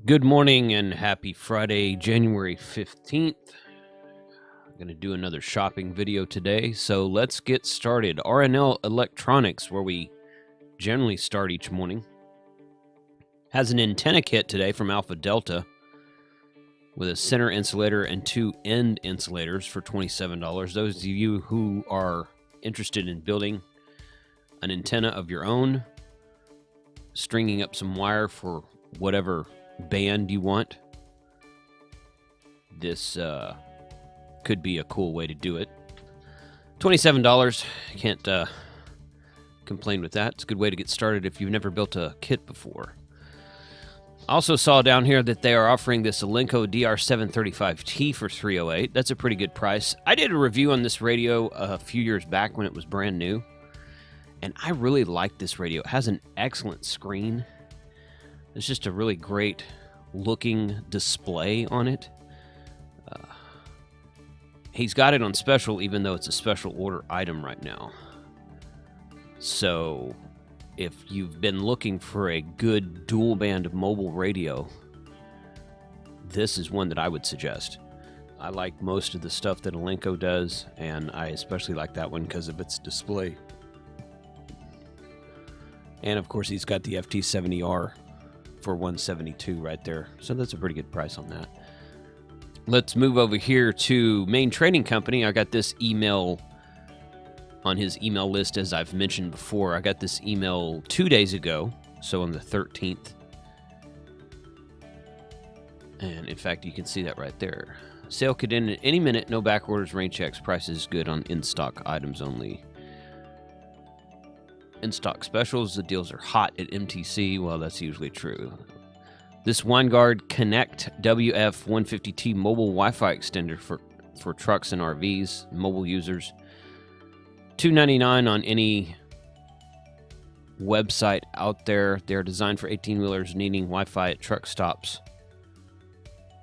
Good morning and happy Friday, January 15th. I'm going to do another shopping video today, so let's get started. R&L Electronics, where we generally start each morning, has an antenna kit today from Alpha Delta with a center insulator and two end insulators for $27. Those of you who are interested in building an antenna of your own, stringing up some wire for whatever band you want, this could be a cool way to do it. $27, can't complain with that. It's a good way to get started if you've never built a kit before. Also saw down here that they are offering this Lenko DR735T for $308. That's a pretty good price. I did a review on this radio a few years back when it was brand new, and I really like this radio. It has an excellent screen. It's just a really great looking display on it. He's got it on special, even though it's a special order item right now. So if you've been looking for a good dual band mobile radio, this is one that I would suggest. I like most of the stuff that Lenko does, and I especially like that one because of its display. And of course, he's got the FT70R for $172 right there. So that's a pretty good price on that. Let's move over here to Main Trading Company. I got this email on his email list, as I've mentioned before. I got this email 2 days ago, so on the 13th. And in fact, you can see that right there. Sale could end at any minute, no back orders, rain checks, prices good on in-stock items only. In-stock specials, the deals are hot at MTC. Well, that's usually true. This Winegard Connect WF150T mobile Wi-Fi extender for trucks and RVs, mobile users. $299 on any website out there. They're designed for 18-wheelers needing Wi-Fi at truck stops.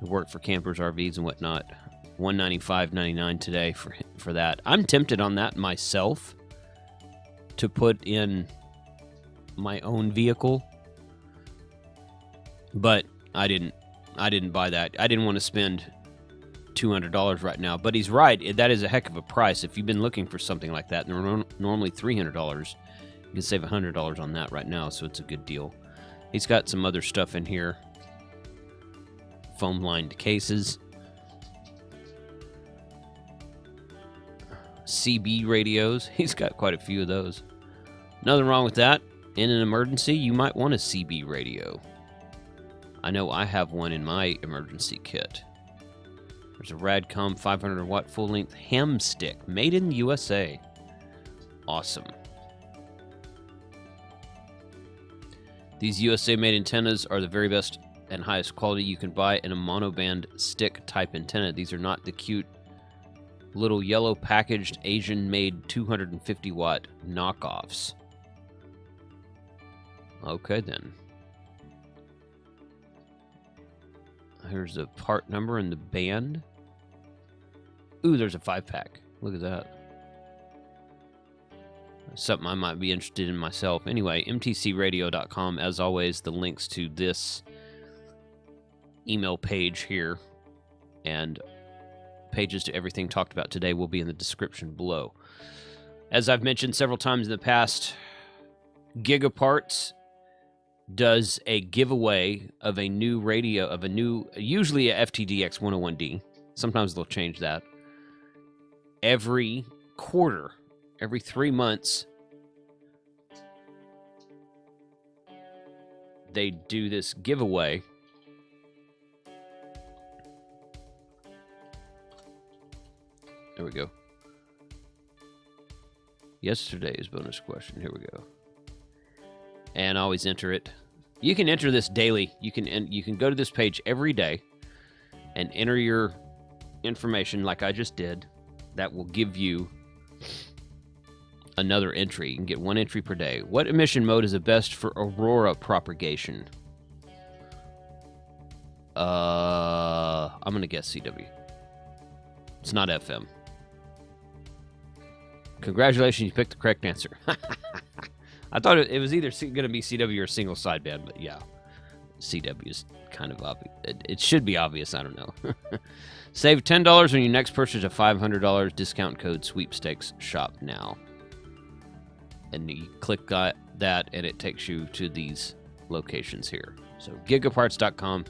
They work for campers, RVs, and whatnot. $195.99 today for that. I'm tempted on that myself to put in my own vehicle, but I didn't buy that. I didn't want to spend $200 right now, but he's right. That is a heck of a price. If you've been looking for something like that, and they're normally $300, you can save $100 on that right now, so it's a good deal. He's got some other stuff in here. Foam-lined cases. CB radios. He's got quite a few of those. Nothing wrong with that. In an emergency, you might want a CB radio. I know I have one in my emergency kit. There's a Radcom 500-watt full-length ham stick made in the USA. Awesome. These USA-made antennas are the very best and highest quality you can buy in a monoband stick-type antenna. These are not the cute little yellow packaged Asian-made 250-watt knockoffs. Okay, then. Here's the part number and the band. Ooh, there's a 5-pack. Look at that. Something I might be interested in myself. Anyway, mtcradio.com. As always, the links to this email page here and pages to everything talked about today will be in the description below. As I've mentioned several times in the past, Gigaparts does a giveaway of a new radio, usually a FTDX 101D. Sometimes they'll change that. Every quarter, every 3 months, they do this giveaway. There we go. Yesterday's bonus question. Here we go. And always enter it. You can enter this daily. You can go to this page every day and enter your information like I just did. That will give you another entry. You can get one entry per day. What emission mode is the best for aurora propagation? I'm going to guess CW. It's not FM. Congratulations, you picked the correct answer. I thought it was either going to be CW or single sideband, but yeah. CW is kind of obvious. It should be obvious. I don't know. Save $10 on your next purchase of $500. Discount code sweepstakes. Shop now. And you click that, and it takes you to these locations here. So Gigaparts.com,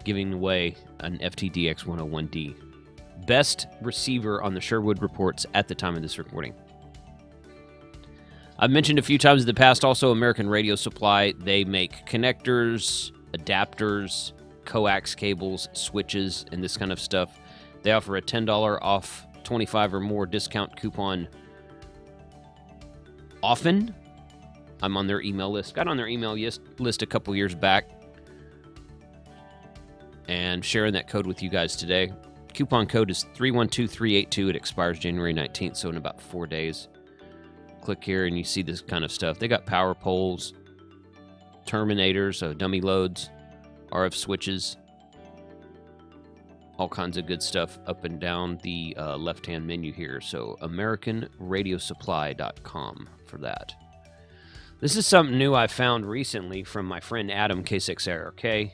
giving away an FTDX101D. Best receiver on the Sherwood reports at the time of this recording. I've mentioned a few times in the past also American Radio Supply. They make connectors, adapters, coax cables, switches, and this kind of stuff. They offer a $10 off 25 or more discount coupon often. I'm on their email list. Got on their email list a couple years back. And sharing that code with you guys today. Coupon code is 312382. It expires January 19th, so in about 4 days. Click here and you see this kind of stuff. They got power poles, terminators, dummy loads, RF switches, all kinds of good stuff up and down the left-hand menu here. So AmericanRadioSupply.com for that. This is something new I found recently from my friend Adam, K6ARK.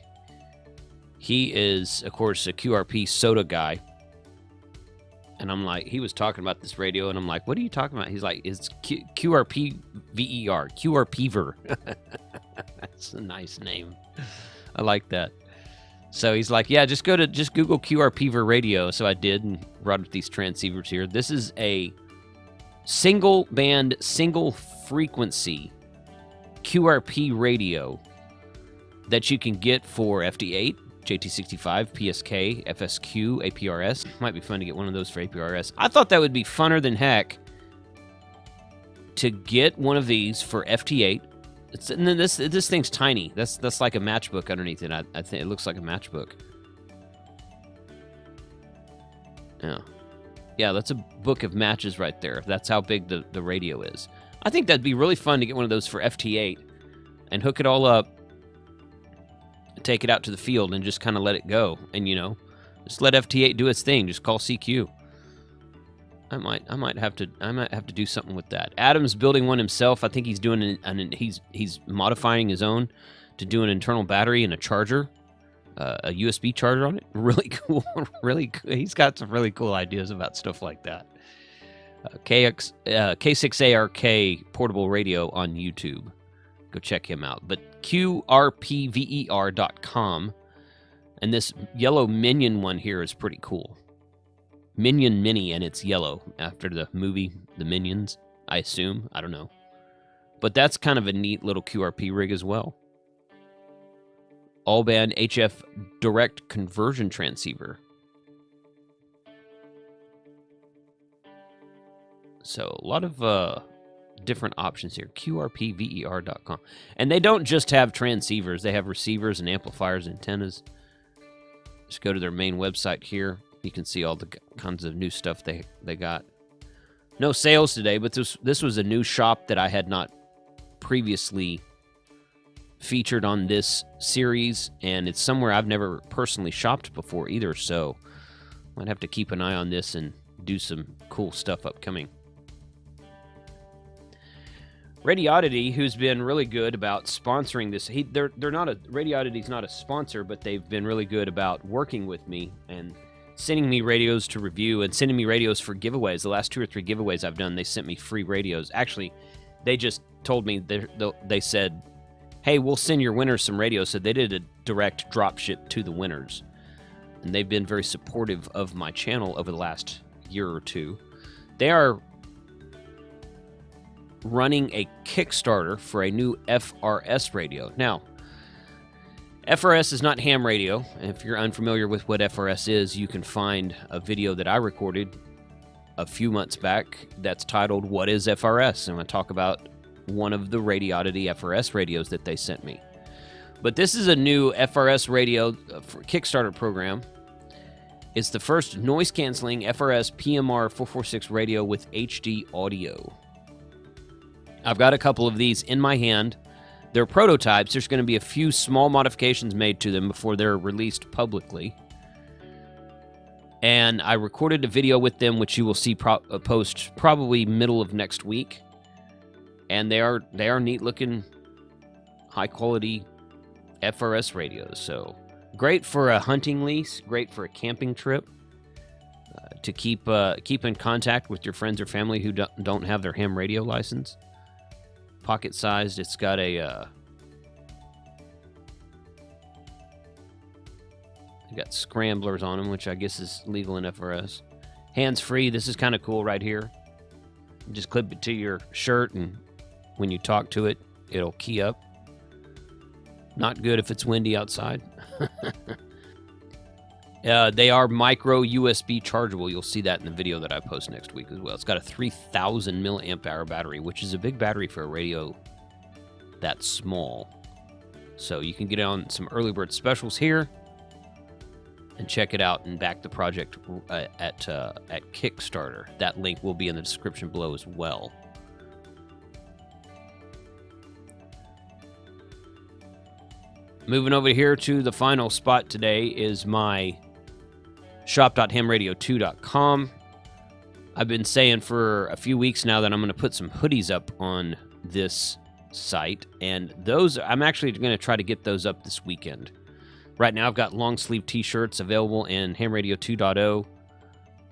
He is, of course, a QRP soda guy. And I'm like, he was talking about this radio, and I'm like, what are you talking about? He's like, it's QRP Ver, QRPver. That's a nice name. I like that. So he's like, yeah, just Google QRPver radio. So I did, and brought up these transceivers here. This is a single band, single frequency QRP radio that you can get for FD8, JT65, PSK, FSQ, APRS. Might be fun to get one of those for APRS. I thought that would be funner than heck to get one of these for FT8. And then this thing's tiny. That's like a matchbook underneath it. I think it looks like a matchbook. Yeah, that's a book of matches right there. That's how big the radio is. I think that'd be really fun to get one of those for FT8 and hook it all up, take it out to the field, and just kind of let it go. And, just let FT8 do its thing. Just call CQ. I might have to do something with that. Adam's building one himself. I think he's doing he's modifying his own to do an internal battery and a charger, a USB charger on it. Really cool. Really cool. He's got some really cool ideas about stuff like that. K6ARK portable radio on YouTube. Go check him out. But QRPver.com, and this yellow Minion one here is pretty cool. Minion Mini, and it's yellow after the movie The Minions, I assume. I don't know. But that's kind of a neat little QRP rig as well. All-band HF direct conversion transceiver. So a lot of different options here. QRPver.com. And they don't just have transceivers. They have receivers and amplifiers and antennas. Just go to their main website here. You can see all the kinds of new stuff they got. No sales today, but this was a new shop that I had not previously featured on this series, and it's somewhere I've never personally shopped before either, so I might have to keep an eye on this and do some cool stuff upcoming. Oddity, who's been really good about sponsoring this. They're not Oddity's not a sponsor, but they've been really good about working with me and sending me radios to review and sending me radios for giveaways. The last 2 or 3 giveaways I've done, they sent me free radios. Actually, they just told me, they said, hey, we'll send your winners some radios. So they did a direct drop ship to the winners. And they've been very supportive of my channel over the last year or two. They are running a Kickstarter for a new FRS radio. Now, FRS is not ham radio. If you're unfamiliar with what FRS is, you can find a video that I recorded a few months back that's titled, What is FRS? And I talk about one of the Oddity FRS radios that they sent me. But this is a new FRS radio for Kickstarter program. It's the first noise-canceling FRS PMR 446 radio with HD audio. I've got a couple of these in my hand. They're prototypes. There's going to be a few small modifications made to them before they're released publicly. And I recorded a video with them, which you will see post probably middle of next week. And they are neat-looking, high-quality FRS radios. So great for a hunting lease, great for a camping trip, to keep in contact with your friends or family who don't have their ham radio license. Pocket sized. It's got a got scramblers on them, which I guess is legal in FRS. Hands free. This is kind of cool right here. You just clip it to your shirt, and when you talk to it, it'll key up. Not good if it's windy outside. They are micro USB chargeable. You'll see that in the video that I post next week as well. It's got a 3,000 milliamp hour battery, which is a big battery for a radio that small. So you can get on some early bird specials here and check it out and back the project at Kickstarter. That link will be in the description below as well. Moving over here to the final spot today is my shop.hamradio2.com. I've been saying for a few weeks now that I'm going to put some hoodies up on this site, and those I'm actually going to try to get those up this weekend. Right now I've got long sleeve t-shirts available in Ham Radio 2.0,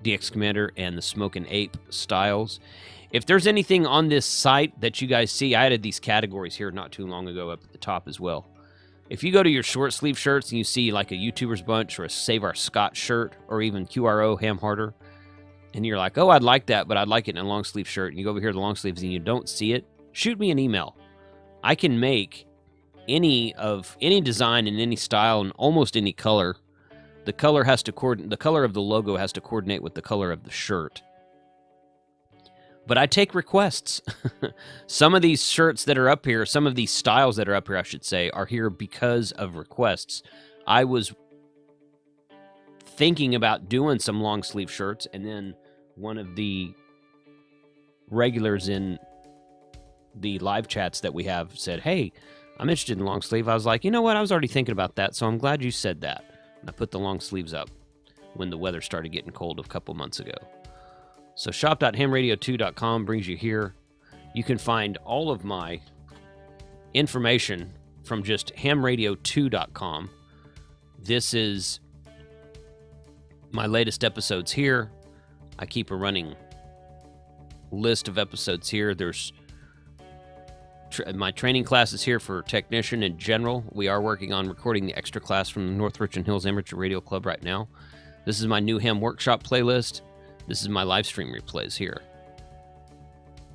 DX Commander, and the Smokin' Ape styles. If there's anything on this site that you guys see, I added these categories here not too long ago up at the top as well. If you go to your short sleeve shirts and you see like a YouTuber's Bunch or a Save Our Scott shirt or even QRO Ham Harder, and you're like, oh, I'd like that, but I'd like it in a long sleeve shirt, and you go over here to the long sleeves and you don't see it, shoot me an email. I can make any design in any style and almost any color. The color has to the color of the logo has to coordinate with the color of the shirt. But I take requests. Some of these shirts that are up here, some of these styles that are up here, I should say, are here because of requests. I was thinking about doing some long sleeve shirts, and then one of the regulars in the live chats that we have said, hey, I'm interested in long sleeve. I was like, you know what? I was already thinking about that, so I'm glad you said that. And I put the long sleeves up when the weather started getting cold a couple months ago. So shop.hamradio2.com brings you here. You can find all of my information from just hamradio2.com. This is my latest episodes here. I keep a running list of episodes here. There's my training classes here for technician in general. We are working on recording the extra class from the North Richland Hills Amateur Radio Club right now. This is my new ham workshop playlist. This is my live stream replays here.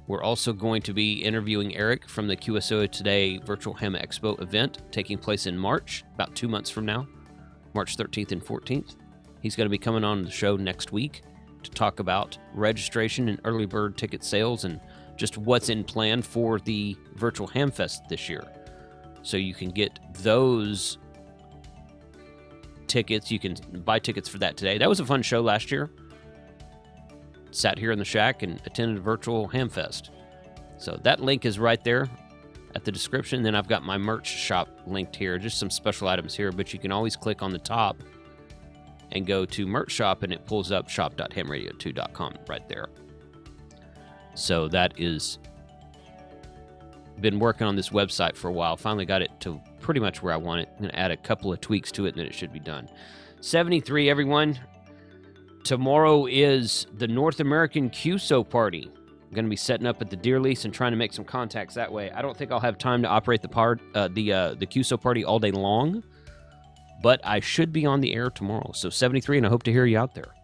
We're also going to be interviewing Eric from the QSO Today Virtual Ham Expo event taking place in March, about 2 months from now, March 13th and 14th. He's going to be coming on the show next week to talk about registration and early bird ticket sales and just what's in plan for the Virtual Ham Fest this year. So you can get those tickets. You can buy tickets for that today. That was a fun show last year. Sat here in the shack and attended a virtual ham fest. So that link is right there at the description. Then I've got my merch shop linked here, just some special items here, but you can always click on the top and go to merch shop, and it pulls up shop.hamradio2.com right there. So that is, been working on this website for a while. Finally got it to pretty much where I want it. I'm going to add a couple of tweaks to it, and then it should be done. 73, everyone. Tomorrow is the North American QSO party. I'm going to be setting up at the Deer Lease and trying to make some contacts that way. I don't think I'll have time to operate the QSO party all day long, but I should be on the air tomorrow. So 73, and I hope to hear you out there.